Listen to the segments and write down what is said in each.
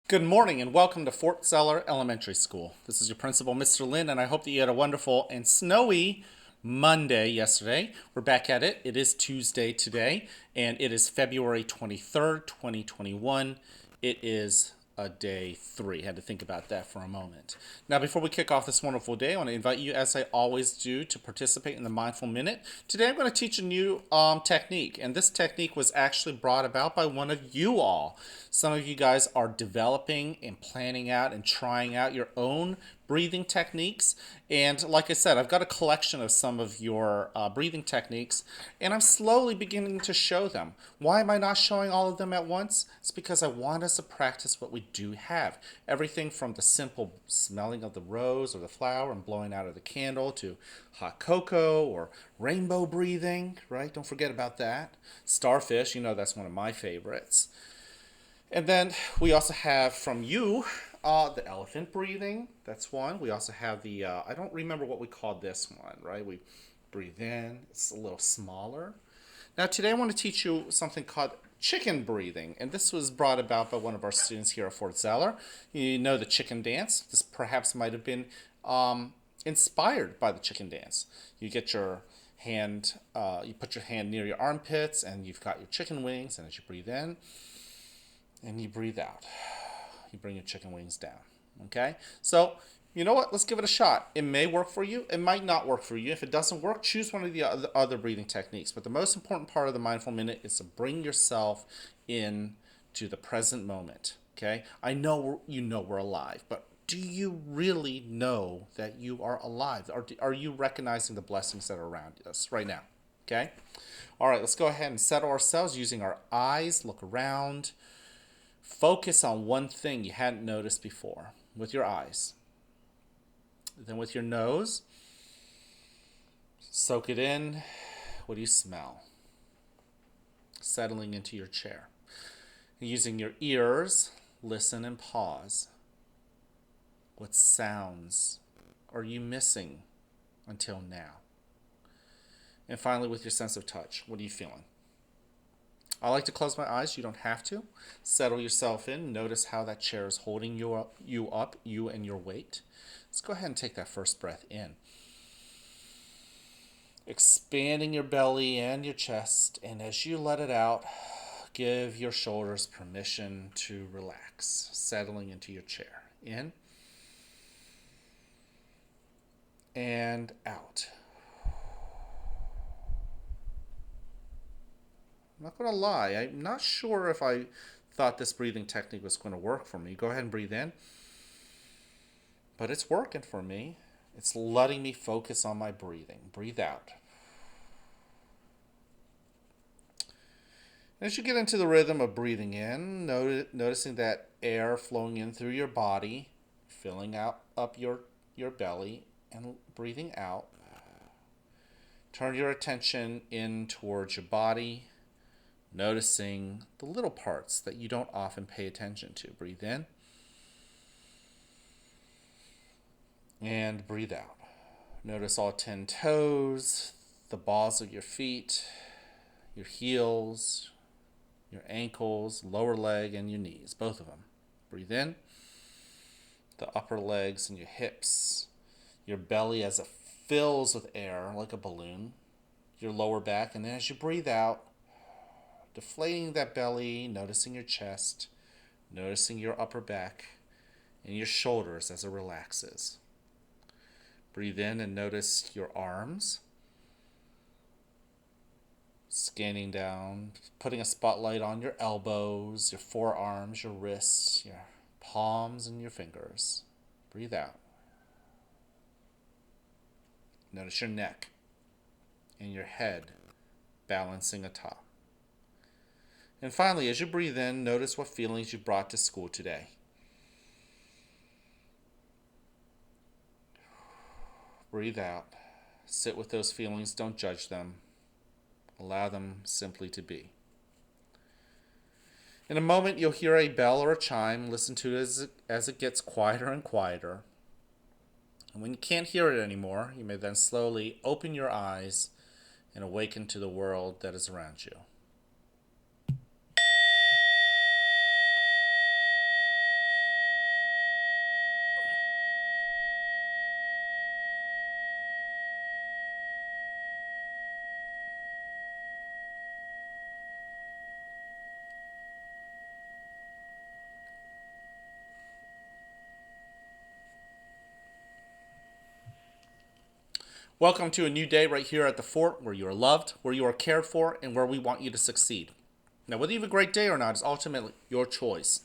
Good morning and welcome to Fort Zeller Elementary School. This is your principal, Mr. Lynn, and I hope that you had a wonderful and snowy Monday yesterday. We're back at it. It is Tuesday today, and it is February 23rd, 2021. It is a day 3. Had to think about that for a moment. Now, before we kick off this wonderful day, I want to invite you, as I always do, to participate in the Mindful Minute. Today, I'm going to teach a new technique, and this technique was actually brought about by one of you all. Some of you guys are developing and planning out and trying out your own breathing techniques. And like I said, I've got a collection of some of your breathing techniques, and I'm slowly beginning to show them. Why am I not showing all of them at once? It's because I want us to practice what we do have. Everything from the simple smelling of the rose or the flower and blowing out of the candle to hot cocoa or rainbow breathing, right? Don't forget about that. Starfish, that's one of my favorites. And then we also have from you the elephant breathing. That's one. We also have the, I don't remember what we called this one, right? We breathe in, it's a little smaller. Now, today I want to teach you something called chicken breathing. And this was brought about by one of our students here at Fort Zeller. You know the chicken dance. This perhaps might have been inspired by the chicken dance. You get your hand, you put your hand near your armpits, and you've got your chicken wings. And as you breathe in, and you breathe out. You bring your chicken wings down. Okay? So, you know what? Let's give it a shot. It may work for you. It might not work for you. If it doesn't work, choose one of the other breathing techniques. But the most important part of the Mindful Minute is to bring yourself in to the present moment. Okay? I know we're alive, but do you really know that you are alive? Are you recognizing the blessings that are around us right now? Okay? All right, let's go ahead and settle ourselves using our eyes. Look around. Focus on one thing you hadn't noticed before with your eyes. Then with your nose, soak it in. What do you smell? Settling into your chair. Using your ears, listen and pause. What sounds are you missing until now? And finally, with your sense of touch, what are you feeling? I like to close my eyes. You don't have to. Settle yourself in. Notice how that chair is holding you up, you and your weight. Let's go ahead and take that first breath in. Expanding your belly and your chest. And as you let it out, give your shoulders permission to relax. Settling into your chair. In and out. I'm not going to lie, I'm not sure if I thought this breathing technique was going to work for me. Go ahead and breathe in. But it's working for me. It's letting me focus on my breathing. Breathe out. As you get into the rhythm of breathing in, noticing that air flowing in through your body, filling up your belly, and breathing out. Turn your attention in towards your body, noticing the little parts that you don't often pay attention to. Breathe in and breathe out. Notice all 10 toes, the balls of your feet, your heels, your ankles, lower leg, and your knees, both of them. Breathe in, the upper legs and your hips, your belly as it fills with air like a balloon, your lower back, and then as you breathe out, deflating that belly, noticing your chest, noticing your upper back, and your shoulders as it relaxes. Breathe in and notice your arms, scanning down, putting a spotlight on your elbows, your forearms, your wrists, your palms, and your fingers. Breathe out. Notice your neck and your head balancing atop. And finally, as you breathe in, notice what feelings you brought to school today. Breathe out. Sit with those feelings. Don't judge them. Allow them simply to be. In a moment, you'll hear a bell or a chime. Listen to it as it gets quieter and quieter. And when you can't hear it anymore, you may then slowly open your eyes and awaken to the world that is around you. Welcome to a new day right here at the fort where you are loved, where you are cared for, and where we want you to succeed. Now, whether you have a great day or not is ultimately your choice.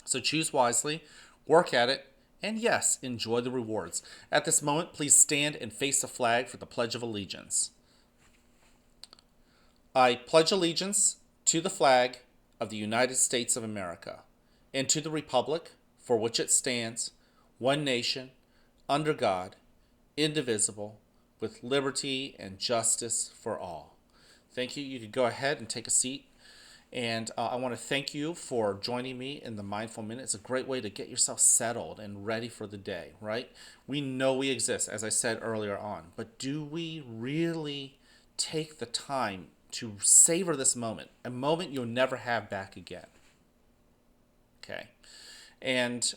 So choose wisely, work at it, and yes, enjoy the rewards. At this moment, please stand and face the flag for the Pledge of Allegiance. I pledge allegiance to the flag of the United States of America and to the republic for which it stands, one nation, under God, indivisible, with liberty and justice for all. Thank you. You could go ahead and take a seat. And I want to thank you for joining me in the Mindful Minute. It's a great way to get yourself settled and ready for the day, right? We know we exist, as I said earlier on, but do we really take the time to savor this moment, a moment you'll never have back again? Okay. And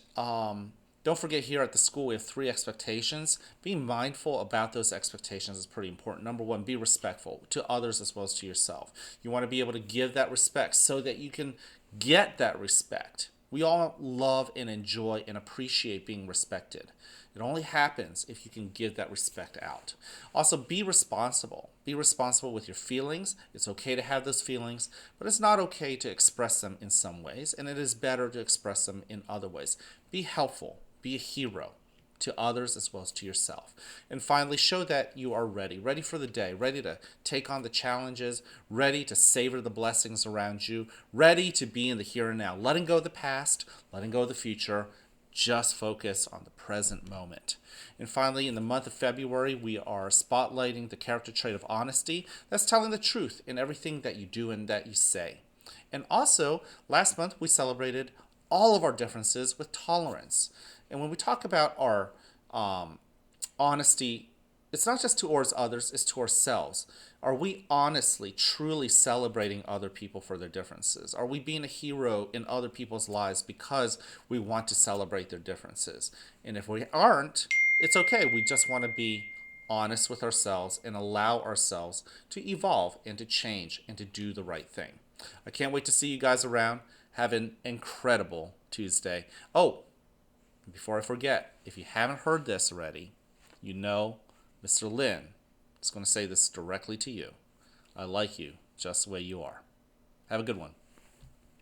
don't forget, here at the school, we have 3 expectations. Being mindful about those expectations is pretty important. Number 1, be respectful to others as well as to yourself. You want to be able to give that respect so that you can get that respect. We all love and enjoy and appreciate being respected. It only happens if you can give that respect out. Also, be responsible. Be responsible with your feelings. It's okay to have those feelings, but it's not okay to express them in some ways, and it is better to express them in other ways. Be helpful. Be a hero to others as well as to yourself. And finally, show that you are ready for the day, ready to take on the challenges, ready to savor the blessings around you, ready to be in the here and now, letting go of the past, letting go of the future. Just focus on the present moment. And finally, in the month of February, we are spotlighting the character trait of honesty. That's telling the truth in everything that you do and that you say. And also, last month, we celebrated all of our differences with tolerance. And when we talk about our honesty, it's not just towards others, it's to ourselves. Are we honestly, truly celebrating other people for their differences? Are we being a hero in other people's lives because we want to celebrate their differences? And if we aren't, it's okay. We just want to be honest with ourselves and allow ourselves to evolve and to change and to do the right thing. I can't wait to see you guys around. Have an incredible Tuesday. Oh, before I forget, if you haven't heard this already, you know Mr. Lin is going to say this directly to you. I like you just the way you are. Have a good one.